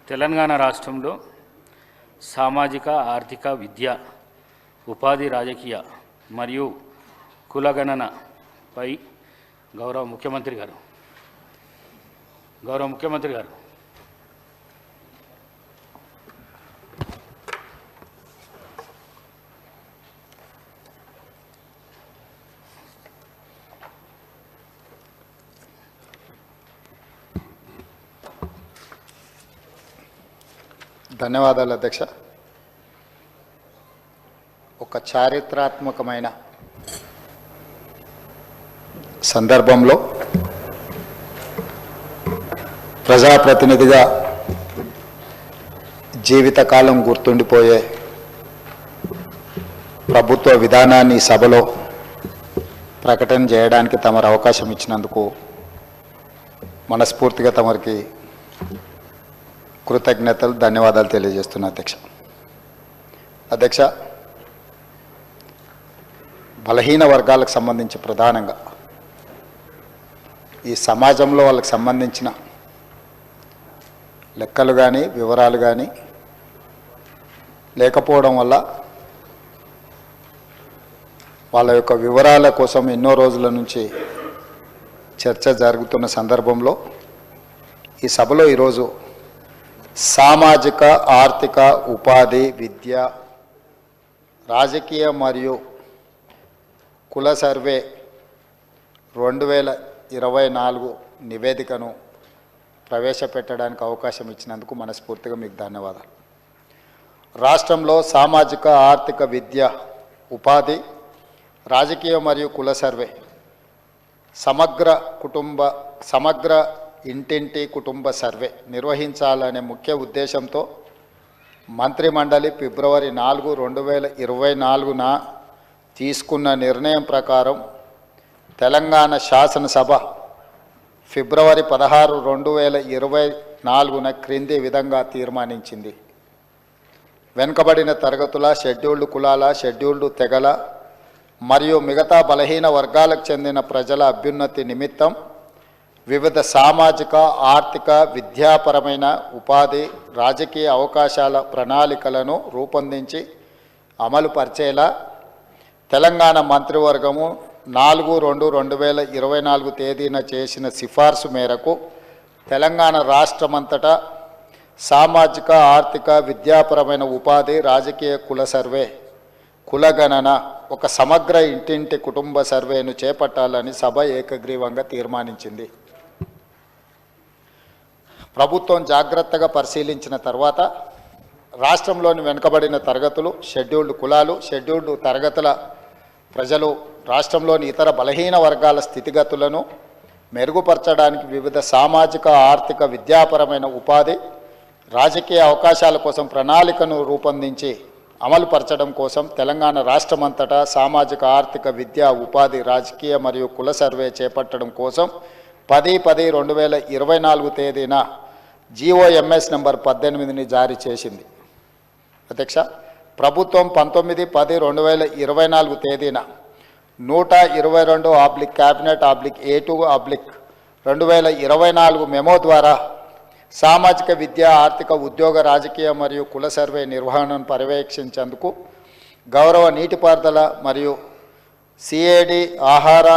తెలంగాణ రాష్ట్రంలో సామాజిక ఆర్థిక విద్య ఉపాధి రాజకీయ మరియు కులగణనపై గౌరవ ముఖ్యమంత్రి గారు ధన్యవాదాలు అధ్యక్ష. ఒక చారిత్రాత్మకమైన సందర్భంలో ప్రజాప్రతినిధిగా జీవితకాలం గుర్తుండిపోయే ప్రభుత్వ విధానాన్ని సభలో ప్రకటన చేయడానికి తమరు అవకాశం ఇచ్చినందుకు మనస్ఫూర్తిగా తమరికి కృతజ్ఞతలు, ధన్యవాదాలు తెలియజేస్తున్నా అధ్యక్ష. బలహీన వర్గాలకు సంబంధించి ప్రధానంగా ఈ సమాజంలో వాళ్ళకి సంబంధించిన లెక్కలు కానీ వివరాలు కానీ లేకపోవడం వల్ల వాళ్ళ యొక్క వివరాల కోసం ఎన్నో రోజుల నుంచి చర్చ జరుగుతున్న సందర్భంలో ఈ సభలో ఈరోజు సామాజిక ఆర్థిక ఉపాధి విద్య రాజకీయ మరియు కుల సర్వే 2024 నివేదికను ప్రవేశపెట్టడానికి అవకాశం ఇచ్చినందుకు మనస్ఫూర్తిగా మీకు ధన్యవాదాలు. రాష్ట్రంలో సామాజిక ఆర్థిక విద్య ఉపాధి రాజకీయ మరియు కుల సర్వే సమగ్ర ఇంటింటి కుటుంబ సర్వే నిర్వహించాలనే ముఖ్య ఉద్దేశంతో మంత్రిమండలి ఫిబ్రవరి 4, 2024న తీసుకున్న నిర్ణయం ప్రకారం తెలంగాణ శాసనసభ ఫిబ్రవరి 16, 2024న క్రింది విధంగా తీర్మానించింది. వెనుకబడిన తరగతుల, షెడ్యూల్డ్ కులాల, షెడ్యూల్డ్ తెగల మరియు మిగతా బలహీన వర్గాలకు చెందిన ప్రజల అభ్యున్నతి నిమిత్తం వివిధ సామాజిక ఆర్థిక విద్యాపరమైన ఉపాధి రాజకీయ అవకాశాల ప్రణాళికలను రూపొందించి అమలు పరిచేలా తెలంగాణ మంత్రివర్గము 4, 2024 తేదీన చేసిన సిఫార్సు మేరకు తెలంగాణ రాష్ట్రమంతటా సామాజిక ఆర్థిక విద్యాపరమైన ఉపాధి రాజకీయ కుల సర్వే కులగణన ఒక సమగ్ర ఇంటింటి కుటుంబ సర్వేను చేపట్టాలని సభ ఏకగ్రీవంగా తీర్మానించింది. ప్రభుత్వం జాగ్రత్తగా పరిశీలించిన తర్వాత రాష్ట్రంలోని వెనుకబడిన తరగతులు, షెడ్యూల్డ్ కులాలు, షెడ్యూల్డ్ తరగతుల ప్రజలు రాష్ట్రంలోని ఇతర బలహీన వర్గాల స్థితిగతులను మెరుగుపరచడానికి వివిధ సామాజిక ఆర్థిక విద్యాపరమైన ఉపాధి రాజకీయ అవకాశాల కోసం ప్రణాళికను రూపొందించి అమలుపరచడం కోసం తెలంగాణ రాష్ట్రమంతటా సామాజిక ఆర్థిక విద్యా ఉపాధి రాజకీయ మరియు కుల సర్వే చేపట్టడం కోసం 10/10/2024 తేదీన GOMS నంబర్ 18ని జారీ చేసింది. అధ్యక్ష, ప్రభుత్వం 19/10/2024 తేదీన 122 క్యాబినెట్ A2/2024 మెమో ద్వారా సామాజిక విద్య ఆర్థిక ఉద్యోగ రాజకీయ మరియు కుల సర్వే నిర్వహణను పర్యవేక్షించేందుకు గౌరవ నీటిపారుదల మరియు CAD ఆహార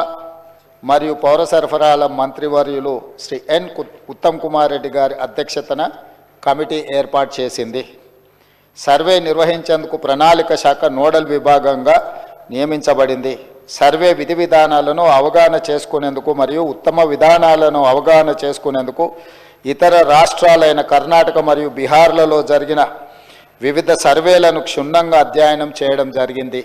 మరియు పౌర సరఫరాల మంత్రివర్యులు శ్రీ N. ఉత్తమ్ కుమార్ రెడ్డి గారి అధ్యక్షతన కమిటీ ఏర్పాటు చేసింది. సర్వే నిర్వహించేందుకు ప్రణాళిక శాఖ నోడల్ విభాగంగా నియమించబడింది. సర్వే విధి విధానాలను అవగాహన చేసుకునేందుకు మరియు ఉత్తమ విధానాలను అవగాహన చేసుకునేందుకు ఇతర రాష్ట్రాలైన కర్ణాటక మరియు బీహార్లలో జరిగిన వివిధ సర్వేలను క్షుణ్ణంగా అధ్యయనం చేయడం జరిగింది.